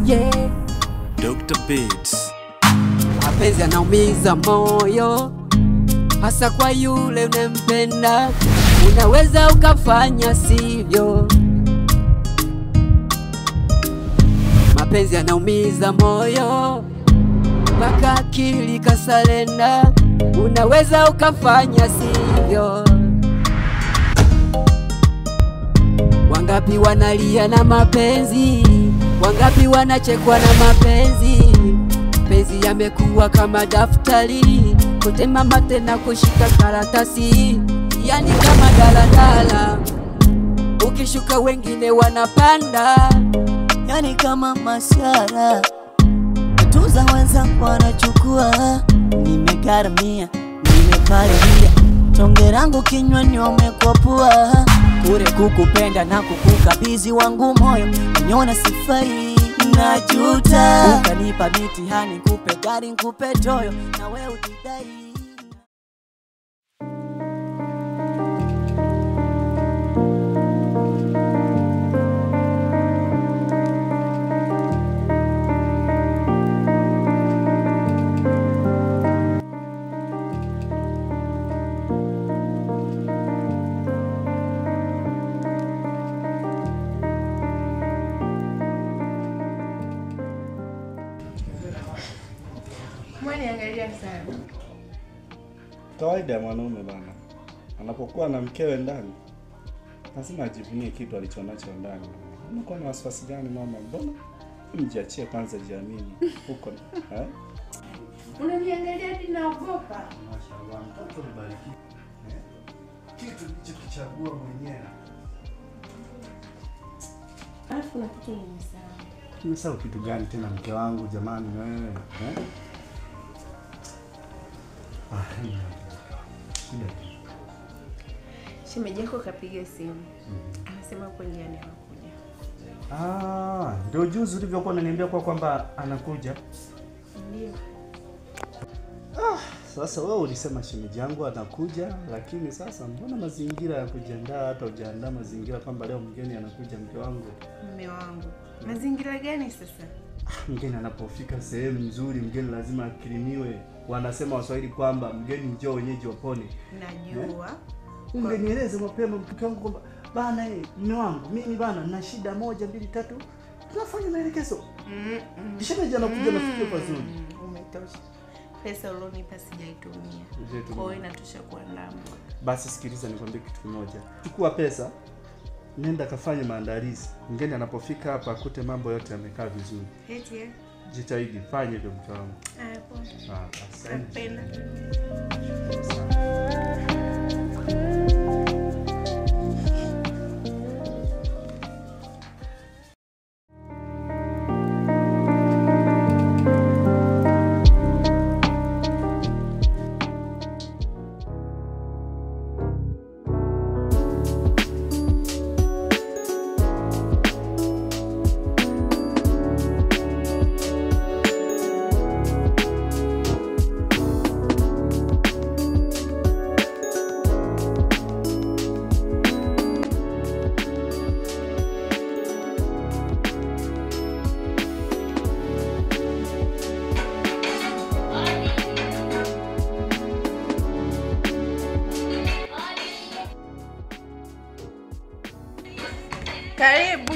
Yeah, Dr. Beats. mapenzi yanaumiza moyo, hasa kwa yule unempenda. Unaweza ukafanya sivyo. Mapenzi yanaumiza moyo, mpaka akili kasalenda. Unaweza ukafanya sivyo. Wangapi wanalia na mapenzi, wangapi wanachekwa na mapenzi. Mapenzi yamekuwa kama daftari, kutema mate na kushika karatasi. Yani kama daladala, ukishuka wengine wanapanda. Yani kama mashara, tuza wenzangu wanachukua. Nimegharamia, nimekaribia, tonge langu kinywani wamekwapua. Kure kukupenda na kukukabidhi wangu moyo, niona sifai najuta. Ukanipa mitihani, nikupe gari, nikupe toyo, na wewe utidai. Mwani angalia sana. Kawaida ya mwanaume bana, anapokuwa na mkewe ndani lazima ajivunie kitu alichonacho ndani. Unakuwa na wasiwasi gani mama? Mbona mjiachie kwanza, jiamini huko eh? Unaniangalia hadi naogopa. Mashaallah, mtoto mbariki. Kitu ulichokichagua mwenyewe. Alafu na kitu nimesahau. Umesahau kitu gani tena mke wangu jamani wewe? Eh? Shemeji yako kapiga simu. Anasema uko njiani anakuja. Ndio juzi ulivyokuwa unaniambia kwamba anakuja. Ndio. Sasa wewe ulisema shemeji yangu anakuja, lakini sasa mbona mazingira ya kujiandaa, hata hujaandaa mazingira kwamba leo mgeni anakuja mke wangu? Mume wangu. Mazingira gani sasa? Mgeni anapofika sehemu nzuri, mgeni lazima akirimiwe. Wanasema Waswahili kwamba mgeni njoo wenyeji wapone. Najua. Ungenieleze mapema mke wangu kwamba bana mume wangu mimi bana nina shida 1 2 3. Tunafanya maelekezo. Shemeji anakuja nafikia pazuri. Umetosha. Pesa ulionipa sijaitumia. Kwa hiyo inatosha kuandaa. Basi sikiliza nikwambie kitu kimoja. Chukua pesa, nenda kafanye maandalizi. Mgeni anapofika hapa akute mambo yote yamekaa vizuri. Eti Jitahidi, fanye hivyo mke wangu. poa. Asante. Karibu.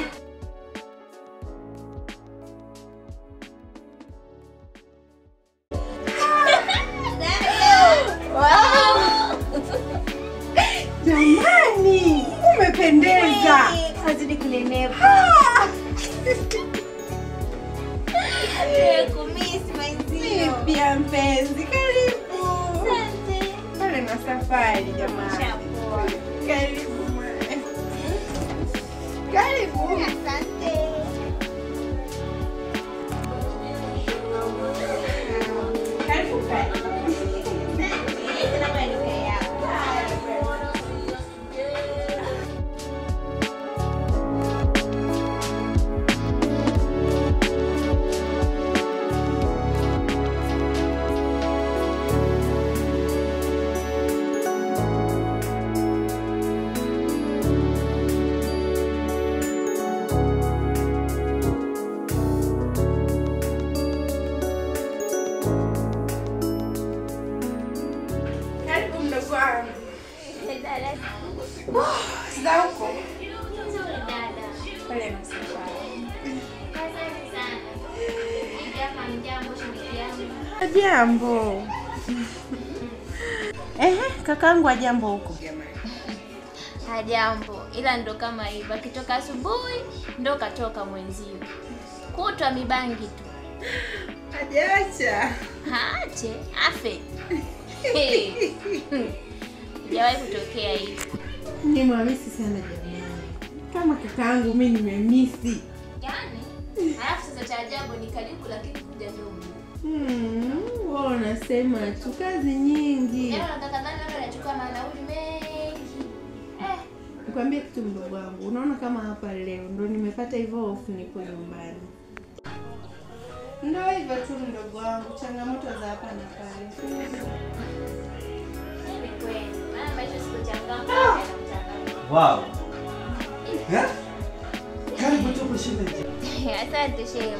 Jamani, umependeza. Azidi kunenepa. Kumisi maizio. Pia mpenzi, karibu. Asante. Pale na safari jamani. Chapoa. Karibu. Karibu. Asante. Karibu karibu. Dada. Sasa huko. Nzuri dada. Pale msafara. Asante sana. Jambo shimiki yangu. Jambo. Kakangu ajambo huko jamani. Hajambo, ila ndo kama hivyo. Akitoka asubuhi ndo katoka mwenzio. Kutwa mibangi tu. Hajaacha. Haache, afe. Jawahi kutokea hivi. Nimemisi sana jamani. Kama kakaangu mimi nimemisi. Yaani, alafu sasa cha ajabu ni karibu lakini kuja ndio. Wao unasema tu kazi nyingi. Leo nataka dhani leo nachukua manauli mengi. Nikwambie kitu mdogo wangu. Unaona kama hapa leo ndo nimepata hivyo off nipo nyumbani. Ndio hivyo tu mdogo wangu, changamoto za hapa na pale. Ni kweli. Maana maisha sio changamoto. Wow. Karibu tuko shule. Asante shehe.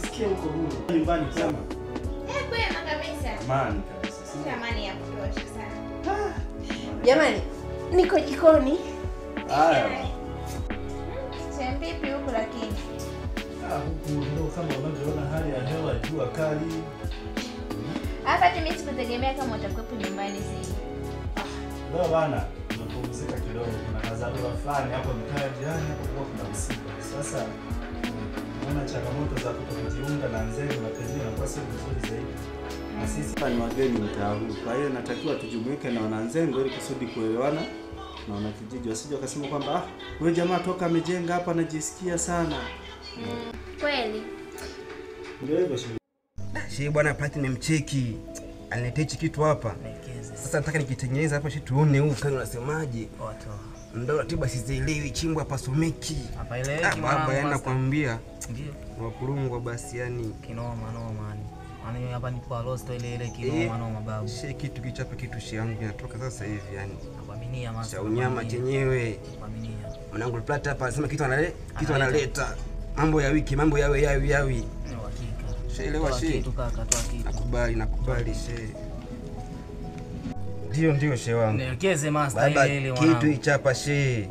Sikia huko huru. Nyumbani kama. Kwema kabisa. Amani kabisa. Amani ya kutosha sana. Jamani, niko jikoni. Haya. Vipi huko lakini? Huku ndio kama unavyoona hali ya hewa, jua kali. Hapa mimi sikutegemea kama utakuwepo nyumbani sasa. Leo bana, tunapumzika kidogo. Kuna kadhalika fulani hapo mtaa jirani hapo kwa kuna msiba. Sasa naona changamoto za kutokujiunga na nzee na pengine inakuwa sio vizuri zaidi. Na sisi ni wageni mtaa huu. Kwa hiyo natakiwa tujumuike na wananzengo ili kusudi kuelewana na wanakijiji, wasije wakasema kwamba wewe jamaa toka amejenga hapa anajisikia sana. Kweli. Ndio hivyo Shehe bwana Pati nimemcheki. Aniletea hichi kitu hapa. Sasa nataka nikitengeneza hapa shehe tuone huko kama unasemaje. Watoa. Ndio ratiba sizielewi, chimbo hapa someki. Hapa ile baba yana kwambia. Ndio. Wakulungwa basi yani Kinoma noma ni. Mimi hapa nipo Alosto ile kinoma noma babu. Shehe kitu kichape kitu shi yangu inatoka sasa hivi yani. Nakuaminia masa. Cha unyama chenyewe. Nakuaminia. Mwanangu Plata hapa anasema kitu analeta. Mambo ya wiki, mambo yawe. Hakika. Shehe elewa shehe. Kitu kaka, toa kitu. Nakubali shehe. Ndio shehe wangu. Nielekeze master Baba, ile mwanangu. kitu ichapa shehe.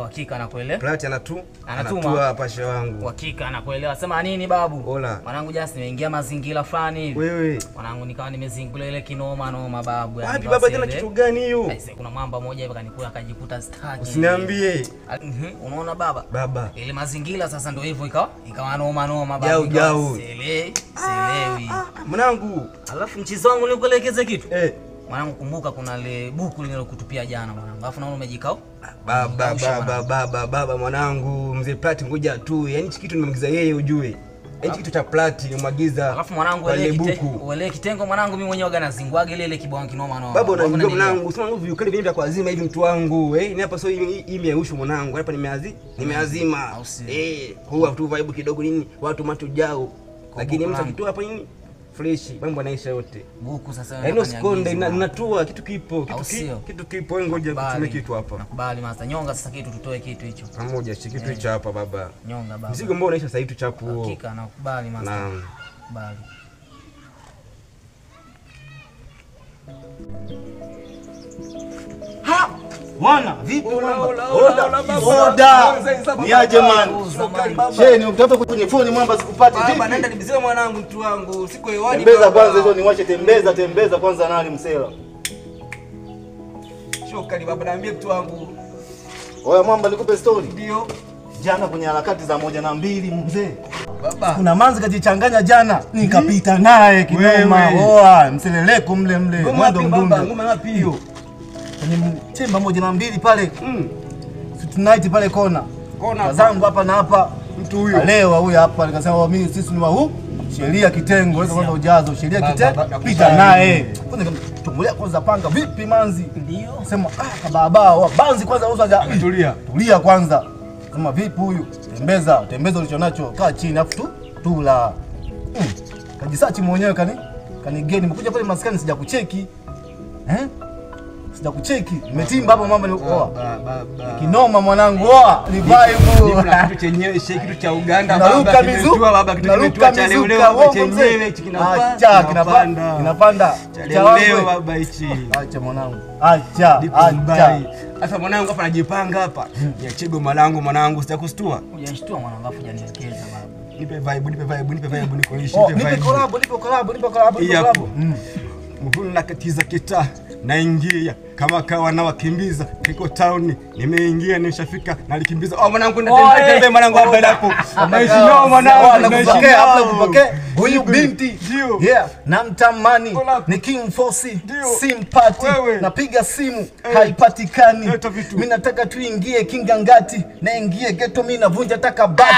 Hakika nakuelewa. Plati anatuma hapa shehe wangu. Hakika nakuelewa. Sema nini babu? Ola. Mwanangu just nimeingia mazingira fulani hivi. Wewe. Mwanangu nikawa nimezingula ile kinoma noma babu. Wapi baba tena kitu gani hiyo? Kuna mwamba moja hivi kanikula akajikuta staki. Usiniambie. Unaona baba? Baba. Ile mazingira sasa ndio hivyo ikawa noma babu. Jau. Sielewi. Mwanangu, Alafu mchizi wangu nikuelekeze kitu. Mwanangu kumbuka kuna ile buku linalokutupia jana mwanangu. Alafu naona umejikao. Baba mwanangu, mzee Plati ngoja tu. Yaani hiki kitu nimemgiza yeye ujue. Hiki kitu cha Plati nimwagiza. Alafu mwanangu uelewe kitengo mwanangu mimi mwenyewe gana zingwage ile kibao kinoma noma. Baba unajua mwanangu, sema hivi ukali vile kwa azima hivi mtu wangu. Ni hapa sio hii imeushu mwanangu. Hapa nimeazima. Huwa tu vibe kidogo nini? Watu matujao. Lakini mtu akitoa hapa nini? Fresh, mambo yanaisha yote. Buku sasa yaani usikonde natua kitu kipo ngoja kutume kitu hapa. Nakubali master. Nyonga sasa kitu tutoe kitu hicho. Pamoja kitu hicho hapa baba. Nyonga baba. Mzigo mbona unaisha sasa hivi chapu huo. Hakika nakubali master. Naam. Kubali. Mwana, vipi mwamba? Oda. Niaje man. Shehe ni utafuta kwenye phone mwamba sikupati vipi? Baba nenda nibiziwe mwanangu mtu wangu. Siko hewani. Tembeza kwanza hizo niwache tembeza kwanza nani msela. Shokali baba naambie mtu wangu. Oya mwamba nikupe story. Ndio. Jana kwenye harakati za 1 na 2 mzee. Baba. Kuna manzi kajichanganya jana. Nikapita naye kinoma. Oa, mseleleko mle. Mwendo mdundo. Ngoma ngapi hiyo? Kwenye chemba 1 na 2 pale. Tonight pale kona zangu hapa na hapa. Mtu huyo leo huyo hapa nikasema mimi sisi ni wa sheria kitengo weka kwanza ujazo sheria kitengo pita naye kwanza tumbulia kwanza panga vipi manzi ndio sema kababa banzi kwanza uza tulia kwanza kama vipi huyu tembeza ulichonacho kaa chini afu tula kajisachi mwenyewe kanigeni nimekuja pale maskani sija kucheki Sijakucheki. Nimetimba hapo mambo ni oa. Kinoma mwanangu oa. Ni vibe. Kuna kitu chenyewe kitu cha Uganda baba. Kimetua baba kitu kimetua cha leo chenyewe kinapanda. Acha kinapanda. Cha leo baba hichi. Acha mwanangu. Acha. Sasa mwanangu hapa najipanga hapa. Niachie goma langu mwanangu sitakustua. Hujanishtua mwanangu afu hujanielekeza baba. Nipe vibe nikuishi nipe collab. Hapo. Mhulu nakatiza kita naingia kama kawa na wakimbiza kiko town nimeingia nishafika nalikimbiza mwanangu natembea mwanangu hapa hapo naishi nao mwanangu nakupokea hapo kupokea huyu binti namtamani ni King Force simpati napiga simu haipatikani mimi nataka tuingie Kingangati naingie ghetto mimi navunja taka bati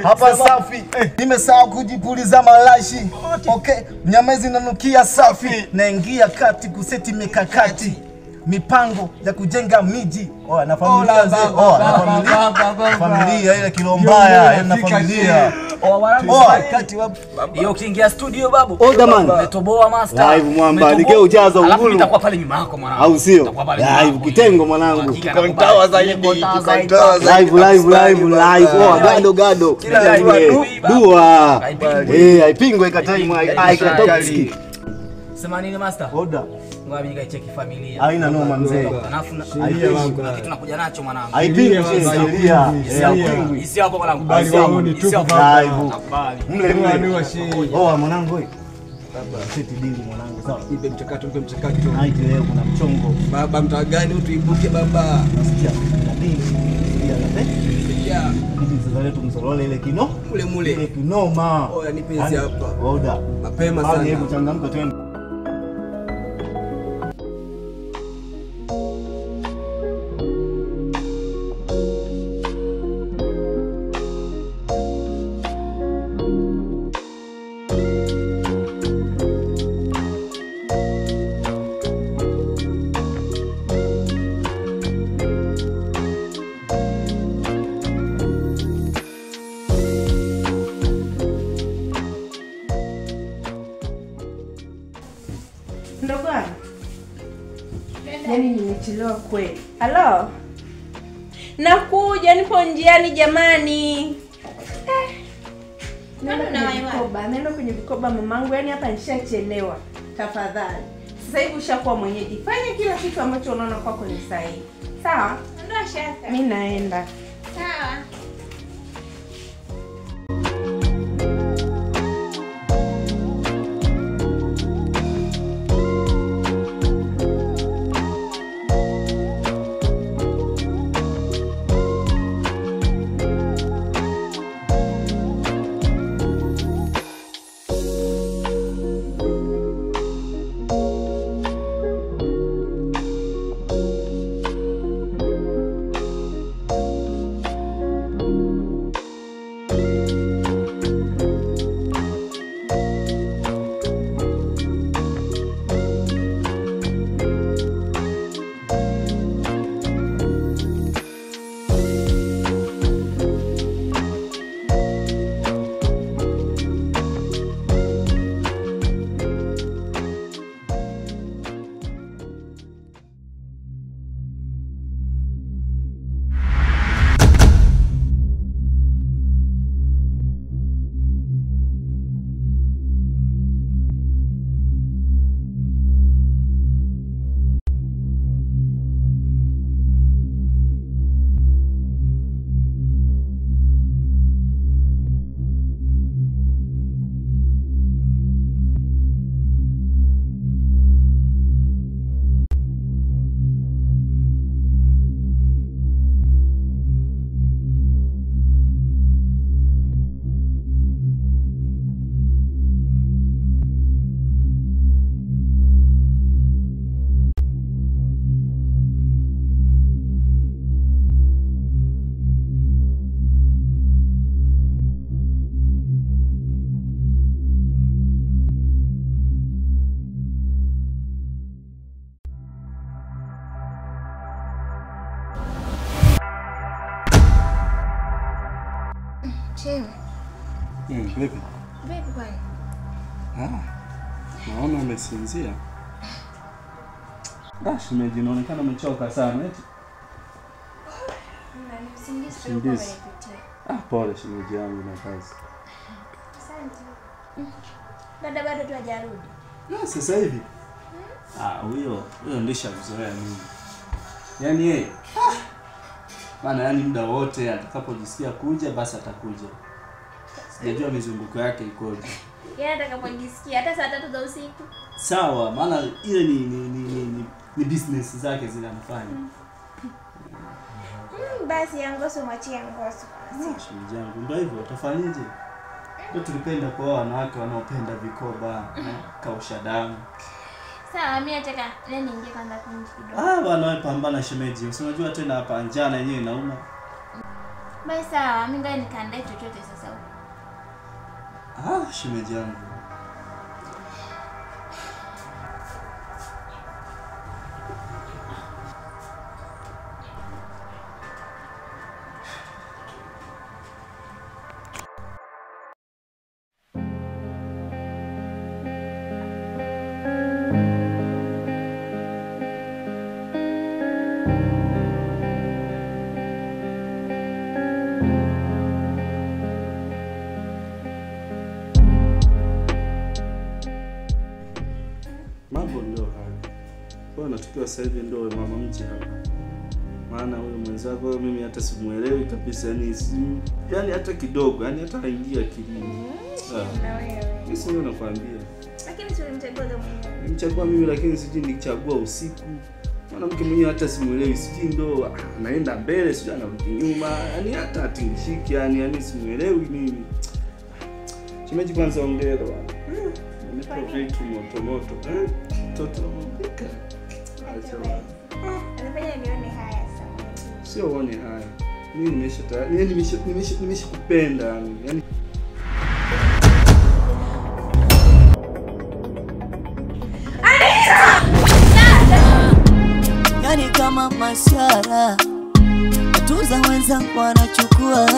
hapa safi nimesahau kujipuliza malashi okay nyamezi nanukia safi naingia kati kuseti mikakati mipango ya kujenga miji na familia na familia ile Kilombaya na familia kati hiyo ukiingia studio babu man umetoboa master live mwamba nige ujaza uhuru alafu nitakuwa pale nyuma yako mwanangu au sio live kitengo mwanangu kontawa zaidi live gado dua haipingwe kataimu haikatoki sema nini master order ngoja mimi nikaicheki familia haina noma mzee alafu kuna kitu nakuja nacho mwanangu haipingwi sheria isi hapo mwanangu isi hapo live mle mwanangu wewe baba seti dili mwanangu sawa nipe mchakato haiti leo kuna mchongo baba mtaa gani utuibuke baba nasikia na dili ya sasa leo tumsolole ile mule ile kinoma nipe hizi hapa order mapema sana hebu changamka twende Ndogo wangu. Yaani nimechelewa kweli. Halo? Nakuja nipo njiani jamani. Nenda kwenye vikoba mamangu, yaani hapa nishachelewa. Tafadhali. Sasa hivi ushakuwa mwenyeji. Fanya kila kitu ambacho unaona kwako ni sahihi. Sawa? Ndio shaka. Mimi naenda. Sawa. Chewe. Vipi? Vipi kwani? Naona umesinzia. Shemeji, inaonekana umechoka sana eti. Usingizi. Pole shemeji yangu na kazi. Asante. Dada bado tu hajarudi. Sasa hivi. Huyo ndishamzoea mimi. Yaani yeye maana yani muda wote atakapojisikia kuja basi atakuja. Sijajua mizunguko yake ikoje. Yeye atakapojisikia hata saa 3 za usiku. Sawa, maana ile ni business zake zinamfanya. Basi Ngoso mwachie Ngoso. Shemeji yangu, ndio hivyo utafanyaje? Ndio tulipenda kwa wanawake wanaopenda vikoba, kausha damu. Sawa, mimi nataka leo niingie kwanza kunji kidogo. Bwana wewe pambana shemeji. Unajua tena hapa njana yenyewe inauma. Basi sawa, mimi ngoja nikaandae chochote sasa huko. Shemeji yangu. Mambo ndio haya. Bwana tukiwa sasa hivi ndio mama mji hapa. Maana huyo mwenzako mimi hata simuelewi kabisa, yani hata kidogo, yani hata haingia akilini. Na wewe. Mimi sio nakwambia. Lakini si ulimchagua mwenyewe. Nimechagua mimi lakini sijui nilichagua usiku. Mwanamke mwenyewe hata simuelewi, sijui ndo anaenda mbele, sijui anarudi nyuma, yani hata atingishiki, yani simuelewi nini. Shemeji kwanza ongea bwana. Nipo vitu moto. Toto mpika. Acha bwana. Anafanya nione haya sana. Sio uone haya. Mimi nimeshakupenda yani. Yani kama mashara tuza wenzangu wanachukua